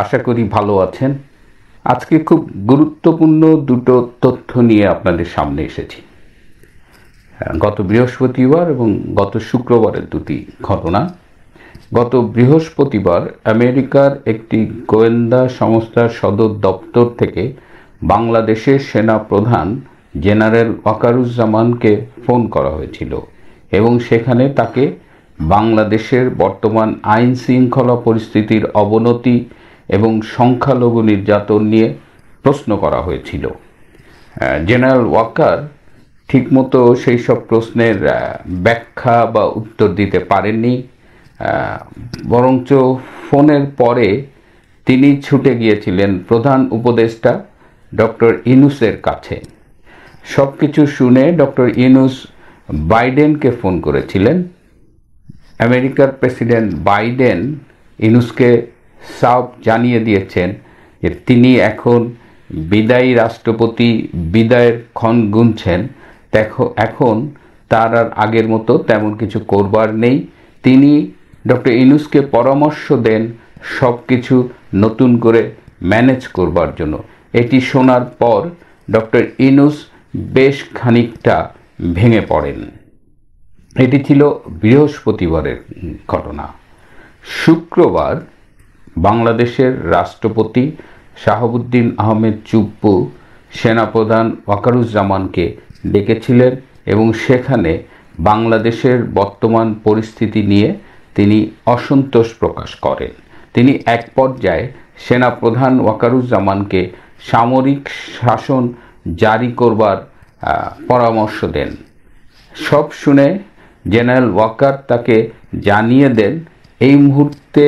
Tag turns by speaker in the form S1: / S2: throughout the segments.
S1: আশা করি ভালো আছেন। আজকে খুব গুরুত্বপূর্ণ দুটো তথ্য নিয়ে আপনাদের সামনে এসেছি। গত বৃহস্পতিবার এবং গত শুক্রবারের দুটি ঘটনা। গত বৃহস্পতিবার আমেরিকার একটি গোয়েন্দা সংস্থার সদর দপ্তর থেকে বাংলাদেশের সেনা প্রধান জেনারেল ওয়াকারুজ্জামানকে ফোন করা হয়েছিল এবং সেখানে তাকে বাংলাদেশের বর্তমান আইন শৃঙ্খলা পরিস্থিতির অবনতি এবং সংখ্যালঘু নির্যাতন নিয়ে প্রশ্ন করা হয়েছিল। জেনারেল ওয়াকার ঠিকমতো সেই সব প্রশ্নের ব্যাখ্যা বা উত্তর দিতে পারেননি, বরঞ্চ ফোনের পরে তিনি ছুটে গিয়েছিলেন প্রধান উপদেষ্টা ডক্টর ইউনূসের কাছে। সব কিছু শুনে ডক্টর ইউনূস বাইডেনকে ফোন করেছিলেন। আমেরিকার প্রেসিডেন্ট বাইডেন ইউনূসকে সাফ জানিয়ে দিয়েছেন যে তিনি এখন বিদায়ী রাষ্ট্রপতি, বিদায়ের ক্ষণ গুনছেন। এখন তার আর আগের মতো তেমন কিছু করবার নেই। তিনি ডক্টর ইউনূসকে পরামর্শ দেন সব কিছু নতুন করে ম্যানেজ করবার জন্য। এটি শোনার পর ডক্টর ইউনূস বেশ খানিকটা ভেঙে পড়েন। এটি ছিল বৃহস্পতিবারের ঘটনা। শুক্রবার বাংলাদেশের রাষ্ট্রপতি শাহাবুদ্দিন আহমেদ চুপ্পু সেনাপ্রধান ওয়াকারুজ্জামানকে ডেকেছিলেন এবং সেখানে বাংলাদেশের বর্তমান পরিস্থিতি নিয়ে তিনি অসন্তোষ প্রকাশ করেন। তিনি এক পর্যায়ে সেনাপ্রধান ওয়াকারুজ্জামানকে সামরিক শাসন জারি করবার পরামর্শ দেন। সব শুনে জেনারেল ওয়াকার তাকে জানিয়ে দেন এই মুহূর্তে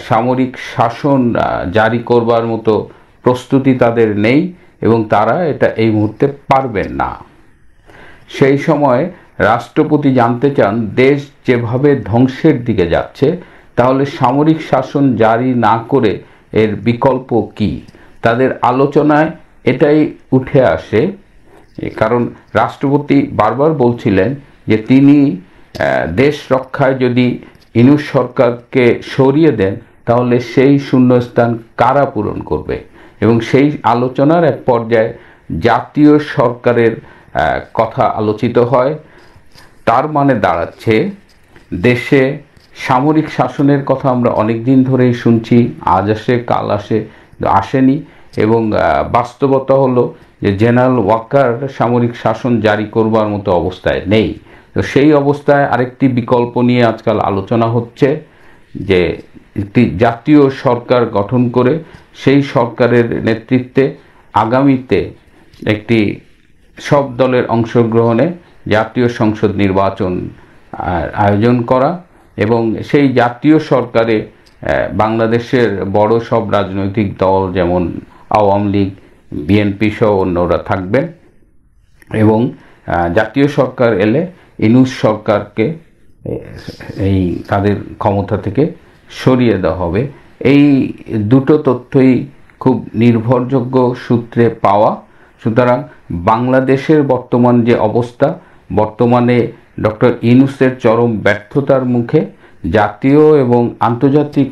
S1: সামরিক শাসন জারি করবার মতো প্রস্তুতি তাদের নেই এবং তারা এটা এই মুহূর্তে পারবেন না। সেই সময় রাষ্ট্রপতি জানতে চান দেশ যেভাবে ধ্বংসের দিকে যাচ্ছে তাহলে সামরিক শাসন জারি না করে এর বিকল্প কি। তাদের আলোচনায় এটাই উঠে আসে, কারণ রাষ্ট্রপতি বারবার বলছিলেন যে তিনি দেশ রক্ষায় যদি ইউনূস সরকারকে সরিয়ে দেন তাহলে সেই শূন্যস্থান কারা পূরণ করবে। এবং সেই আলোচনার এক পর্যায়ে জাতীয় সরকারের কথা আলোচিত হয়। তার মানে দাঁড়াচ্ছে দেশে সামরিক শাসনের কথা আমরা অনেক দিন ধরেই শুনছি, আজ আসে কাল আসেনি এবং বাস্তবতা হলো যে জেনারেল ওয়াকার সামরিক শাসন জারি করবার মতো অবস্থায় নেই। তো সেই অবস্থায় আরেকটি বিকল্প নিয়ে আজকাল আলোচনা হচ্ছে যে একটি জাতীয় সরকার গঠন করে সেই সরকারের নেতৃত্বে আগামীতে একটি সব দলের অংশগ্রহণে জাতীয় সংসদ নির্বাচন আয়োজন করা এবং সেই জাতীয় সরকারে বাংলাদেশের বড় সব রাজনৈতিক দল যেমন আওয়ামী লীগ, বিএনপি সহ অন্যরা থাকবেন এবং জাতীয় সরকার এলে ইউনূস সরকারকে এই তাদের ক্ষমতা থেকে সরিয়ে দেওয়া হবে। এই দুটো তথ্যই খুব নির্ভরযোগ্য সূত্রে পাওয়া। সুতরাং বাংলাদেশের বর্তমান যে অবস্থা, বর্তমানে ডক্টর ইউনূসের চরম ব্যর্থতার মুখে জাতীয় এবং আন্তর্জাতিক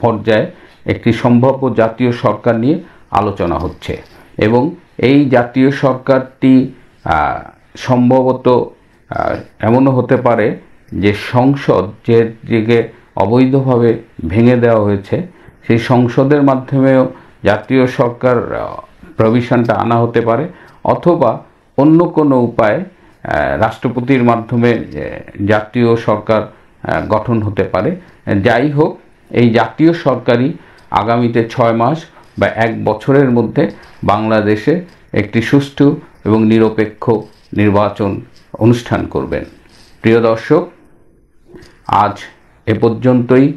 S1: পর্যায়ে একটি সম্ভাব্য জাতীয় সরকার নিয়ে আলোচনা হচ্ছে এবং এই জাতীয় সরকারটি সম্ভবত এমনও হতে পারে যে সংসদ যে দিকে অবৈধভাবে ভেঙে দেওয়া হয়েছে সেই সংসদের মাধ্যমেও জাতীয় সরকার প্রভিশনটা আনা হতে পারে, অথবা অন্য কোনো উপায়ে রাষ্ট্রপতির মাধ্যমে জাতীয় সরকার গঠন হতে পারে। যাই হোক, এই জাতীয় সরকারই আগামীতে 6 মাস বা 1 বছরের মধ্যে বাংলাদেশে একটি সুষ্ঠু এবং নিরপেক্ষ নির্বাচন অনুষ্ঠান করবেন। প্রিয় দর্শক, আজ এ পর্যন্তই।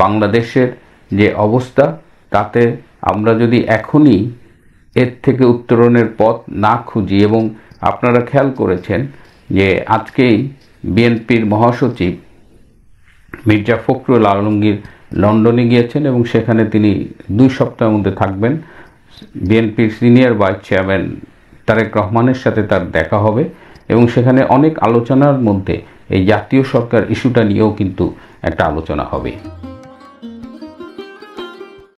S1: বাংলাদেশের যে অবস্থা তাতে আমরা যদি এখনই এর থেকে উত্তরণের পথ না খুঁজি, এবং আপনারা খেয়াল করেছেন যে আজকেই বিএনপির মহাসচিব মির্জা ফখরুল আলমগীর লন্ডনে গিয়েছেন এবং সেখানে তিনি 2 সপ্তাহের মধ্যে থাকবেন। বিএনপির সিনিয়র ভাইস চেয়ারম্যান তারেক রহমানের সাথে তার দেখা হবে এবং সেখানে অনেক আলোচনার মধ্যে এই জাতীয় সরকার ইস্যুটা নিয়েও কিন্তু একটা আলোচনা হবে।